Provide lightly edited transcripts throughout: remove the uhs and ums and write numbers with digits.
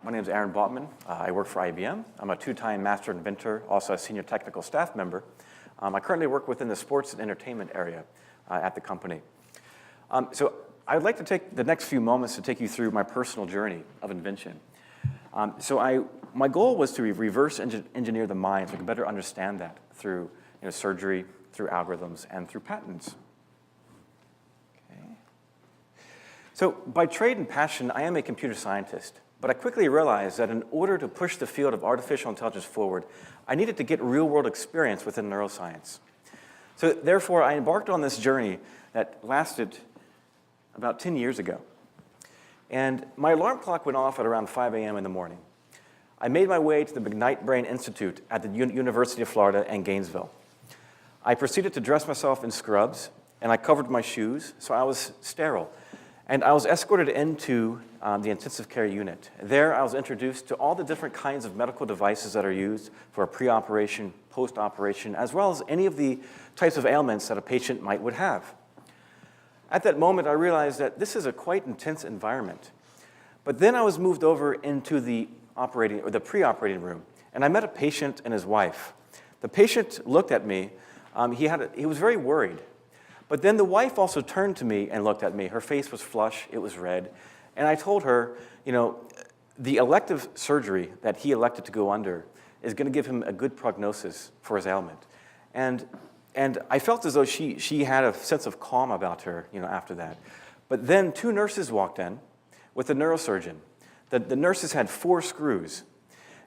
My name is Baughman. I work for IBM. I'm a two-time master inventor, also a senior technical staff member. I currently work within the sports and entertainment area at the company. So I'd like to take the next few moments to take you through my personal journey of invention. My goal was to reverse engineer the mind so I could better understand that through surgery, through algorithms, and through patents. Okay. So by trade and passion, I am a computer scientist. But I quickly realized that in order to push the field of artificial intelligence forward, I needed to get real-world experience within neuroscience. So therefore, I embarked on this journey that lasted about 10 years ago. And my alarm clock went off at around 5 a.m. in the morning. I made my way to the McKnight Brain Institute at the University of Florida in Gainesville. I proceeded to dress myself in scrubs, and I covered my shoes, so I was sterile. And I was escorted into the intensive care unit. There, I was introduced to all the different kinds of medical devices that are used for pre-operation, post-operation, as well as any of the types of ailments that a patient would have. At that moment, I realized that this is a quite intense environment. But then I was moved over into the pre-operating room, and I met a patient and his wife. The patient looked at me. He was very worried. But then the wife also turned to me and looked at me. Her face was flush, it was red. And I told her, the elective surgery that he elected to go under is going to give him a good prognosis for his ailment. And I felt as though she had a sense of calm about her, after that. But then 2 nurses walked in with a neurosurgeon. The nurses had 4 screws.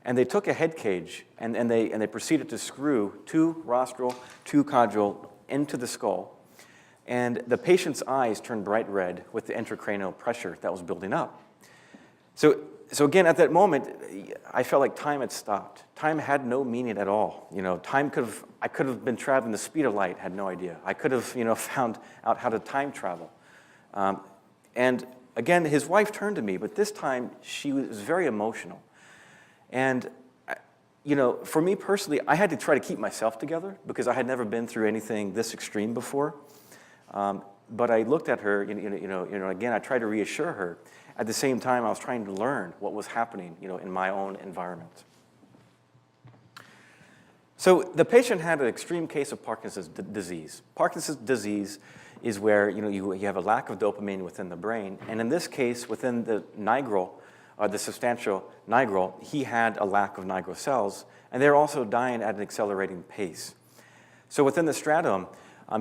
And they took a head cage and they proceeded to screw 2 rostral, 2 caudal into the skull. And the patient's eyes turned bright red with the intracranial pressure that was building up. So again, at that moment, I felt like time had stopped. Time had no meaning at all. I could have been traveling the speed of light, had no idea. I could have, found out how to time travel. And again, his wife turned to me, but this time she was very emotional. And for me personally, I had to try to keep myself together because I had never been through anything this extreme before. But I looked at her, again, I tried to reassure her. At the same time, I was trying to learn what was happening, in my own environment. So the patient had an extreme case of Parkinson's disease. Parkinson's disease is where, you have a lack of dopamine within the brain. And in this case, within the nigral, or the substantial nigral, he had a lack of nigral cells, and they're also dying at an accelerating pace. So within the stratum,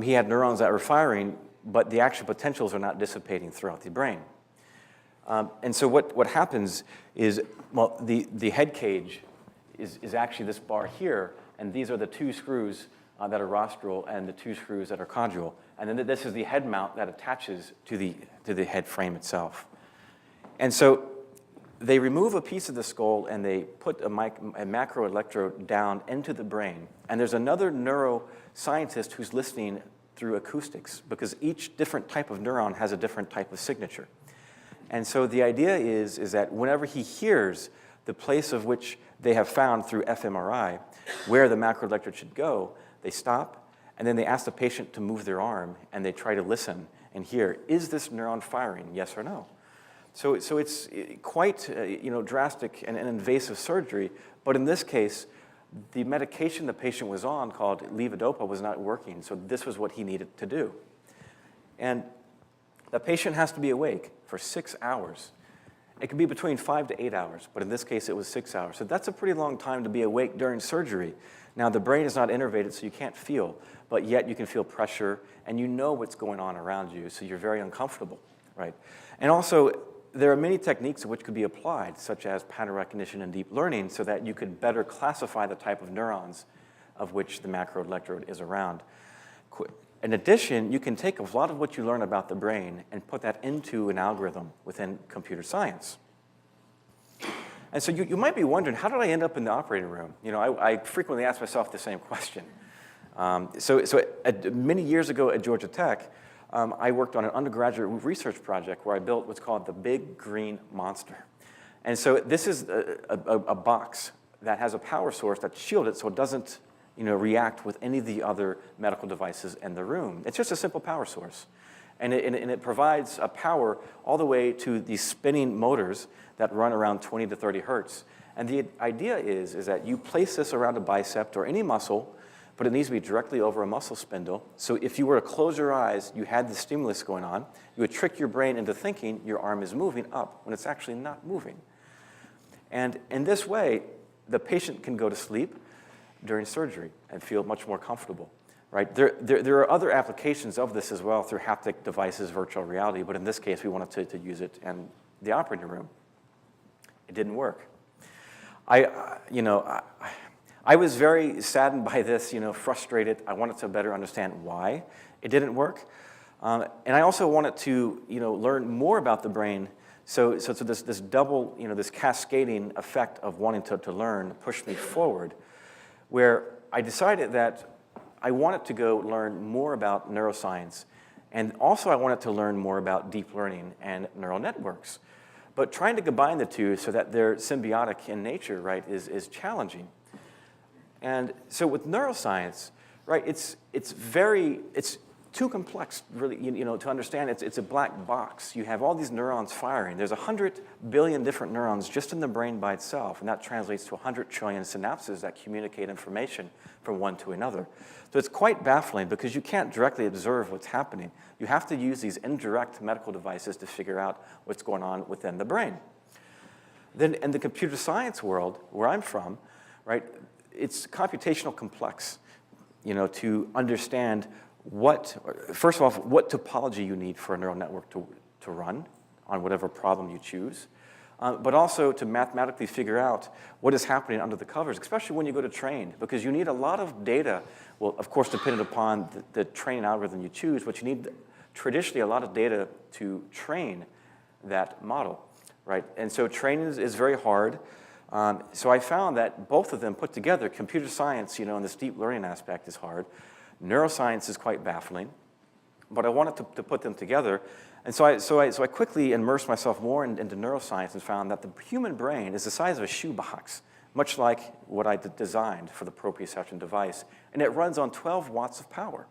he had neurons that were firing, but the actual potentials are not dissipating throughout the brain. And so what happens is, well, the head cage is actually this bar here, and these are the 2 screws that are rostral and the 2 screws that are caudal. And then this is the head mount that attaches to the head frame itself. And so they remove a piece of the skull and they put a macro electrode down into the brain. And there's another neuroscientist who's listening through acoustics because each different type of neuron has a different type of signature. And so the idea is that whenever he hears the place of which they have found through fMRI where the macro electrode should go, they stop and then they ask the patient to move their arm and they try to listen and hear, is this neuron firing, yes or no? So it's quite drastic and invasive surgery, but in this case, the medication the patient was on called levodopa was not working, so this was what he needed to do. And the patient has to be awake for 6 hours. It can be between 5 to 8 hours, but in this case it was 6 hours. So that's a pretty long time to be awake during surgery. Now the brain is not innervated, so you can't feel, but yet you can feel pressure and you know what's going on around you, so you're very uncomfortable, right? And also, there are many techniques which could be applied, such as pattern recognition and deep learning, so that you could better classify the type of neurons of which the macro electrode is around. In addition, you can take a lot of what you learn about the brain and put that into an algorithm within computer science. And so you might be wondering, how did I end up in the operating room? I frequently ask myself the same question. Many years ago at Georgia Tech, I worked on an undergraduate research project where I built what's called the Big Green Monster. And so this is a box that has a power source that's shielded so it doesn't react with any of the other medical devices in the room. It's just a simple power source. And it provides a power all the way to these spinning motors that run around 20 to 30 hertz. And the idea is that you place this around a bicep or any muscle, but it needs to be directly over a muscle spindle. So if you were to close your eyes, you had the stimulus going on, you would trick your brain into thinking your arm is moving up when it's actually not moving. And in this way, the patient can go to sleep during surgery and feel much more comfortable. Right? There are other applications of this as well through haptic devices, virtual reality, but in this case, we wanted to use it in the operating room. It didn't work. I was very saddened by this, frustrated. I wanted to better understand why it didn't work. And I also wanted to, learn more about the brain. So this double, this cascading effect of wanting to learn pushed me forward, where I decided that I wanted to go learn more about neuroscience, and also I wanted to learn more about deep learning and neural networks. But trying to combine the two so that they're symbiotic in nature, right, is challenging. And so with neuroscience, right, it's too complex, really, to understand. It's a black box. You have all these neurons firing. There's 100 billion different neurons just in the brain by itself, and that translates to 100 trillion synapses that communicate information from one to another. So it's quite baffling because you can't directly observe what's happening. You have to use these indirect medical devices to figure out what's going on within the brain. Then in the computer science world, where I'm from, right, it's computational complex, to understand first of all, what topology you need for a neural network to run on whatever problem you choose, but also to mathematically figure out what is happening under the covers, especially when you go to train, because you need a lot of data, well, of course, dependent upon the training algorithm you choose, but you need traditionally a lot of data to train that model, right? And so training is very hard. So I found that both of them put together, computer science, and this deep learning aspect is hard. Neuroscience is quite baffling, but I wanted to put them together. And so I quickly immersed myself more into neuroscience and found that the human brain is the size of a shoebox, much like what I designed for the proprioception device, and it runs on 12 watts of power.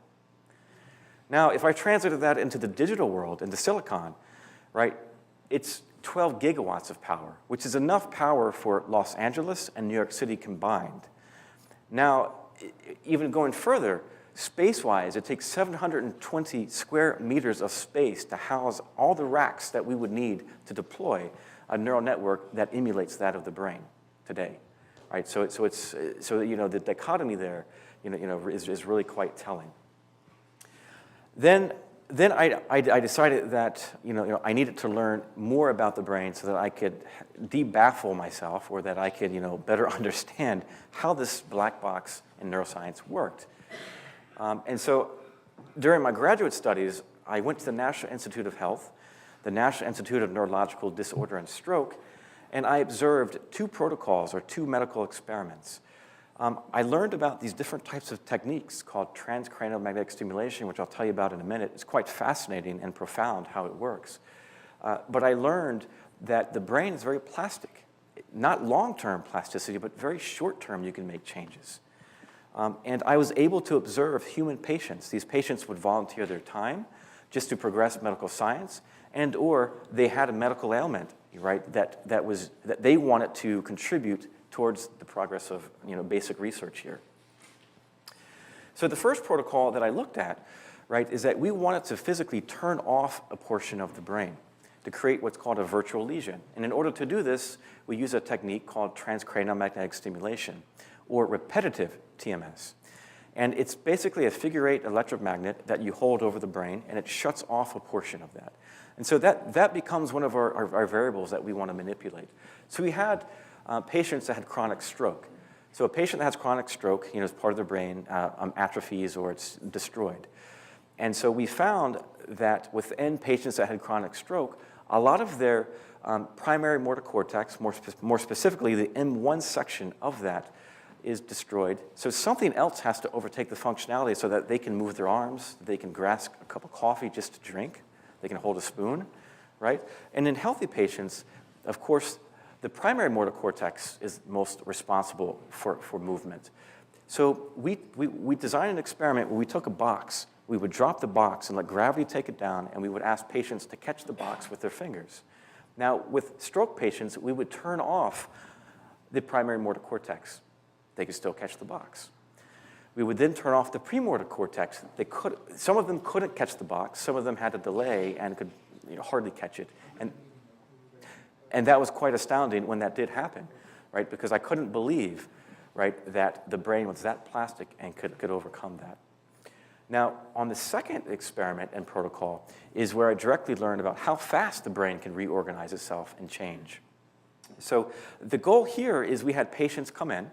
Now, if I translated that into the digital world, into silicon, right, it's 12 gigawatts of power, which is enough power for Los Angeles and New York City combined. Now, even going further, space-wise, it takes 720 square meters of space to house all the racks that we would need to deploy a neural network that emulates that of the brain today, right? So the dichotomy there, is really quite telling. Then I decided that I needed to learn more about the brain so that I could de-baffle myself, or that I could better understand how this black box in neuroscience worked. And so during my graduate studies, I went to the National Institute of Health, the National Institute of Neurological Disorder and Stroke, and I observed two protocols or two medical experiments. I learned about these different types of techniques called transcranial magnetic stimulation, which I'll tell you about in a minute. It's quite fascinating and profound how it works. But I learned that the brain is very plastic. Not long-term plasticity, but very short-term you can make changes. And I was able to observe human patients. These patients would volunteer their time just to progress medical science, and or they had a medical ailment, right, that they wanted to contribute towards the progress of basic research here. So the first protocol that I looked at, right, is that we wanted to physically turn off a portion of the brain to create what's called a virtual lesion. And in order to do this, we use a technique called transcranial magnetic stimulation, or repetitive TMS. And it's basically a figure-8 electromagnet that you hold over the brain, and it shuts off a portion of that. And so that becomes one of our variables that we want to manipulate. So we had patients that had chronic stroke. So a patient that has chronic stroke, as part of their brain atrophies or it's destroyed. And so we found that within patients that had chronic stroke, a lot of their primary motor cortex, more specifically the M1 section of that, is destroyed. So something else has to overtake the functionality so that they can move their arms, they can grasp a cup of coffee just to drink, they can hold a spoon, right? And in healthy patients, of course, the primary motor cortex is most responsible for movement. So we designed an experiment where we took a box, we would drop the box and let gravity take it down, and we would ask patients to catch the box with their fingers. Now, with stroke patients, we would turn off the primary motor cortex. They could still catch the box. We would then turn off the premotor cortex. Some of them couldn't catch the box. Some of them had a delay and could hardly catch it. And that was quite astounding when that did happen, right? Because I couldn't believe, right, that the brain was that plastic and could overcome that. Now, on the second experiment and protocol is where I directly learned about how fast the brain can reorganize itself and change. So the goal here is we had patients come in,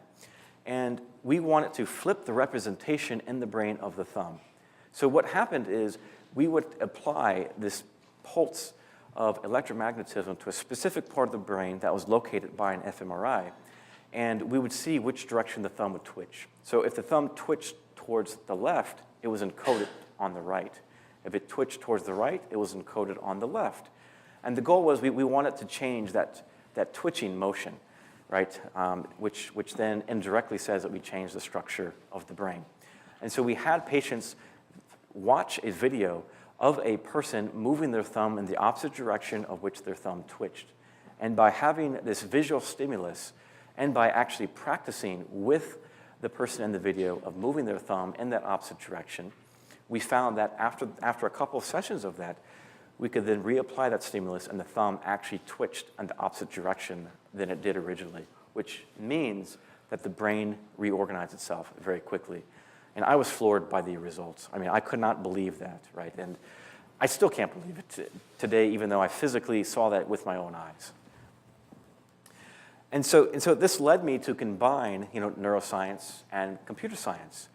and we wanted to flip the representation in the brain of the thumb. So what happened is we would apply this pulse of electromagnetism to a specific part of the brain that was located by an fMRI, and we would see which direction the thumb would twitch. So if the thumb twitched towards the left, it was encoded on the right. If it twitched towards the right, it was encoded on the left. And the goal was we wanted to change that twitching motion, right, which then indirectly says that we change the structure of the brain. And so we had patients watch a video of a person moving their thumb in the opposite direction of which their thumb twitched. And by having this visual stimulus and by actually practicing with the person in the video of moving their thumb in that opposite direction, we found that after a couple of sessions of that, we could then reapply that stimulus and the thumb actually twitched in the opposite direction than it did originally, which means that the brain reorganized itself very quickly. And I was floored by the results. I mean, I could not believe that, right? And I still can't believe it today, even though I physically saw that with my own eyes. And so this led me to combine, neuroscience and computer science.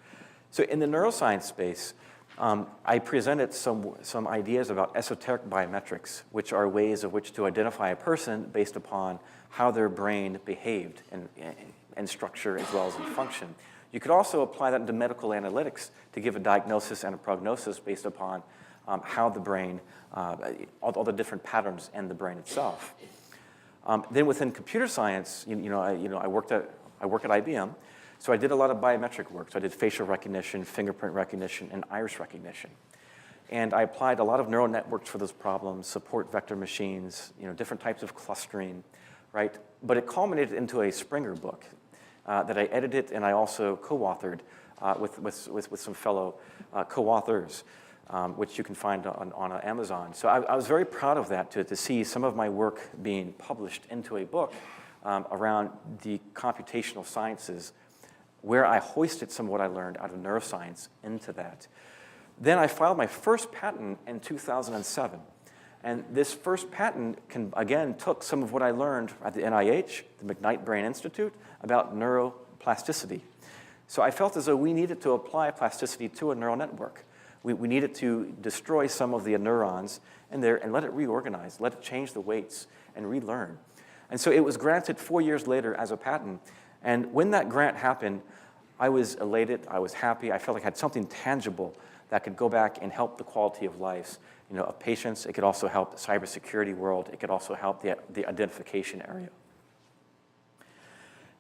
So in the neuroscience space, I presented some ideas about esoteric biometrics, which are ways of which to identify a person based upon how their brain behaved in structure as well as in function. You could also apply that into medical analytics to give a diagnosis and a prognosis based upon how the brain, all the different patterns in the brain itself. Then within computer science, I worked at IBM, so I did a lot of biometric work. So I did facial recognition, fingerprint recognition, and iris recognition. And I applied a lot of neural networks for those problems, support vector machines, different types of clustering, right? But it culminated into a Springer book that I edited and I also co-authored with some fellow co-authors, which you can find on Amazon. So I was very proud of that, to see some of my work being published into a book around the computational sciences, where I hoisted some of what I learned out of neuroscience into that. Then I filed my first patent in 2007. And this first patent, again, took some of what I learned at the NIH, the McKnight Brain Institute, about neuroplasticity. So I felt as though we needed to apply plasticity to a neural network. We needed to destroy some of the neurons in there and let it reorganize, let it change the weights and relearn. And so it was granted 4 years later as a patent. And when that grant happened, I was elated, I was happy, I felt like I had something tangible that could go back and help the quality of lives of patients. It could also help the cybersecurity world. It could also help the identification area.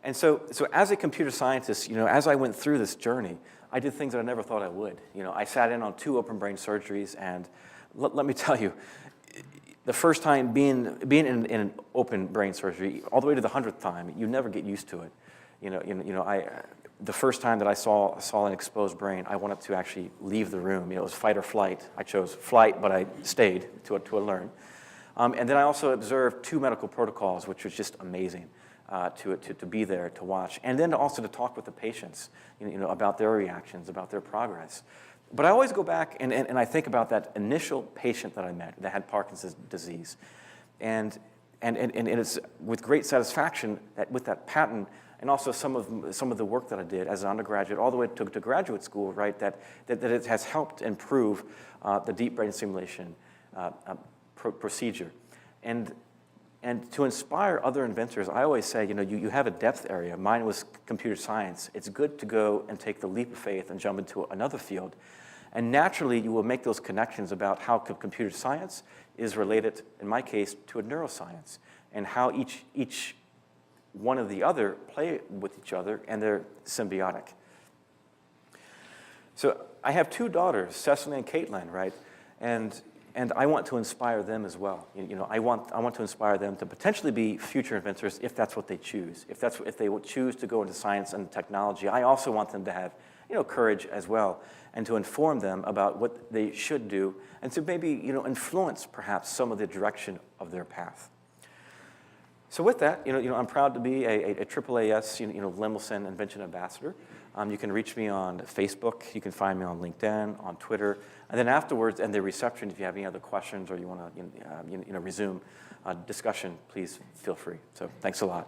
And so as a computer scientist, as I went through this journey, I did things that I never thought I would. I sat in on 2 open brain surgeries, and let me tell you, the first time being in an open brain surgery, all the way to the 100th time, you never get used to it. The first time that I saw an exposed brain, I wanted to actually leave the room. It was fight or flight. I chose flight, but I stayed to learn. And then I also observed 2 medical protocols, which was just amazing to be there, to watch. And then also to talk with the patients, about their reactions, about their progress. But I always go back and I think about that initial patient that I met that had Parkinson's disease. And it's with great satisfaction that with that patent, and also some of the work that I did as an undergraduate all the way to graduate school, right, that it has helped improve the deep brain stimulation procedure. And to inspire other inventors, I always say, you have a depth area. Mine was computer science. It's good to go and take the leap of faith and jump into another field. And naturally, you will make those connections about how computer science is related, in my case, to a neuroscience, and how each one of the other play with each other, and they're symbiotic. So I have two daughters, Cecily and Caitlin, right? And I want to inspire them as well. I want to inspire them to potentially be future inventors if that's what they choose. If they would choose to go into science and technology, I also want them to have courage as well, and to inform them about what they should do, and to maybe influence perhaps some of the direction of their path. So with that, I'm proud to be a AAAS Invention Ambassador. You can reach me on Facebook. You can find me on LinkedIn, on Twitter, and then afterwards, and the reception, if you have any other questions or you want to resume discussion, please feel free. So thanks a lot.